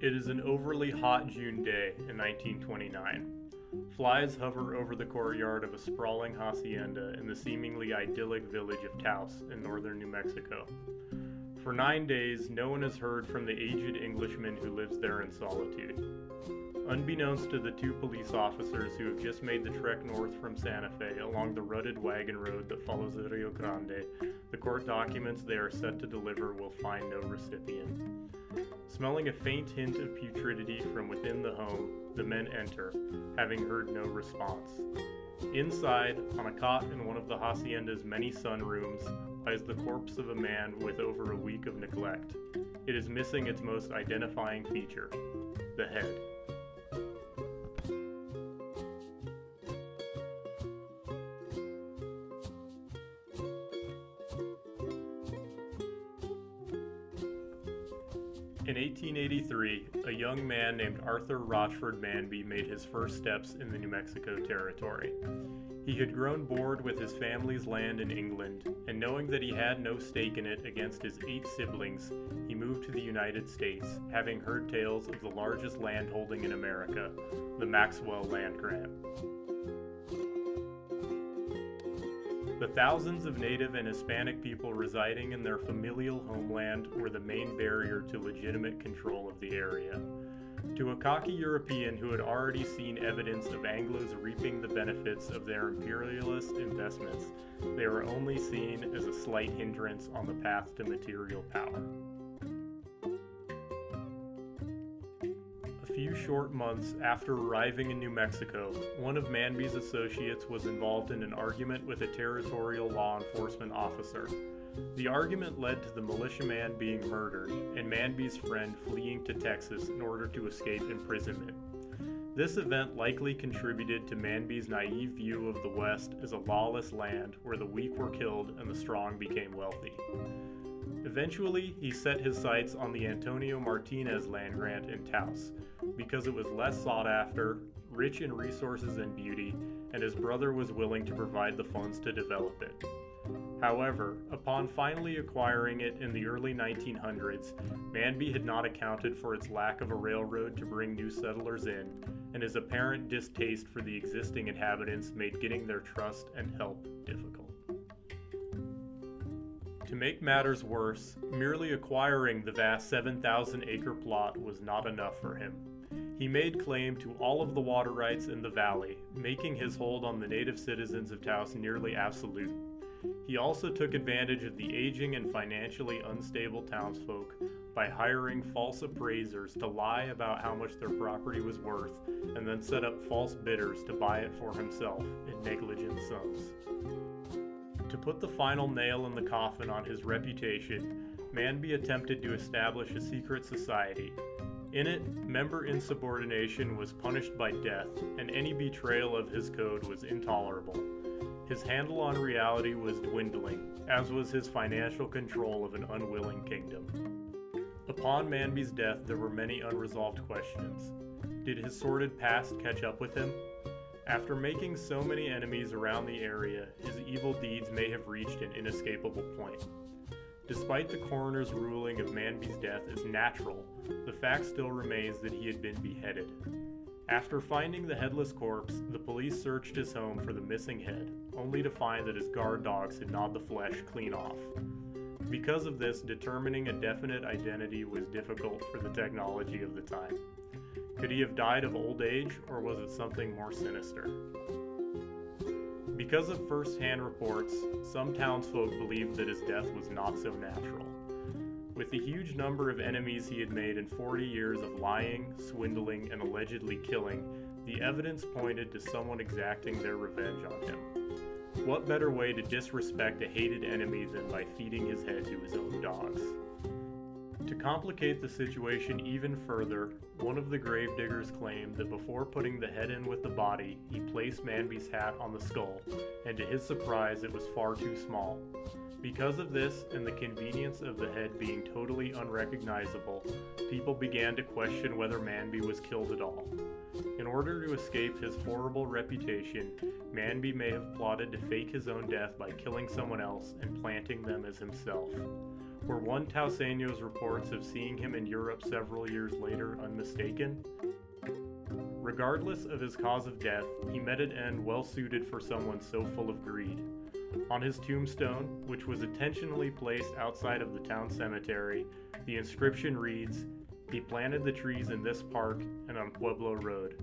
It is an overly hot June day in 1929. Flies hover over the courtyard of a sprawling hacienda in the seemingly idyllic village of Taos in northern New Mexico. For 9 days, no one has heard from the aged Englishman who lives there in solitude. Unbeknownst to the two police officers who have just made the trek north from Santa Fe along the rutted wagon road that follows the Rio Grande, the court documents they are set to deliver will find no recipient. Smelling a faint hint of putridity from within the home, the men enter, having heard no response. Inside, on a cot in one of the hacienda's many sunrooms, lies the corpse of a man with over a week of neglect. It is missing its most identifying feature, the head. In 1883, a young man named Arthur Rochford Manby made his first steps in the New Mexico Territory. He had grown bored with his family's land in England, and knowing that he had no stake in it against his 8 siblings, he moved to the United States, having heard tales of the largest landholding in America, the Maxwell Land Grant. The thousands of Native and Hispanic people residing in their familial homeland were the main barrier to legitimate control of the area. To a cocky European who had already seen evidence of Anglos reaping the benefits of their imperialist investments, they were only seen as a slight hindrance on the path to material power. A few short months after arriving in New Mexico, one of Manby's associates was involved in an argument with a territorial law enforcement officer. The argument led to the militiaman being murdered and Manby's friend fleeing to Texas in order to escape imprisonment. This event likely contributed to Manby's naive view of the West as a lawless land where the weak were killed and the strong became wealthy. Eventually, he set his sights on the Antonio Martinez land grant in Taos, because it was less sought after, rich in resources and beauty, and his brother was willing to provide the funds to develop it. However, upon finally acquiring it in the early 1900s, Manby had not accounted for its lack of a railroad to bring new settlers in, and his apparent distaste for the existing inhabitants made getting their trust and help difficult. To make matters worse, merely acquiring the vast 7,000-acre plot was not enough for him. He made claim to all of the water rights in the valley, making his hold on the native citizens of Taos nearly absolute. He also took advantage of the aging and financially unstable townsfolk by hiring false appraisers to lie about how much their property was worth and then set up false bidders to buy it for himself in negligent sums. To put the final nail in the coffin on his reputation, Manby attempted to establish a secret society. In it, member insubordination was punished by death, and any betrayal of his code was intolerable. His handle on reality was dwindling, as was his financial control of an unwilling kingdom. Upon Manby's death, there were many unresolved questions. Did his sordid past catch up with him? After making so many enemies around the area, his evil deeds may have reached an inescapable point. Despite the coroner's ruling of Manby's death as natural, the fact still remains that he had been beheaded. After finding the headless corpse, the police searched his home for the missing head, only to find that his guard dogs had gnawed the flesh clean off. Because of this, determining a definite identity was difficult for the technology of the time. Could he have died of old age, or was it something more sinister? Because of first-hand reports, some townsfolk believed that his death was not so natural. With the huge number of enemies he had made in 40 years of lying, swindling, and allegedly killing, the evidence pointed to someone exacting their revenge on him. What better way to disrespect a hated enemy than by feeding his head to his own dogs? To complicate the situation even further, one of the gravediggers claimed that before putting the head in with the body, he placed Manby's hat on the skull, and to his surprise it was far too small. Because of this, and the convenience of the head being totally unrecognizable, people began to question whether Manby was killed at all. In order to escape his horrible reputation, Manby may have plotted to fake his own death by killing someone else and planting them as himself. Were one Tauseño's reports of seeing him in Europe several years later unmistaken? Regardless of his cause of death, he met an end well suited for someone so full of greed. On his tombstone, which was intentionally placed outside of the town cemetery, the inscription reads, "He planted the trees in this park and on Pueblo Road."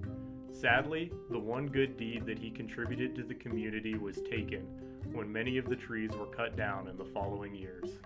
Sadly, the one good deed that he contributed to the community was taken when many of the trees were cut down in the following years.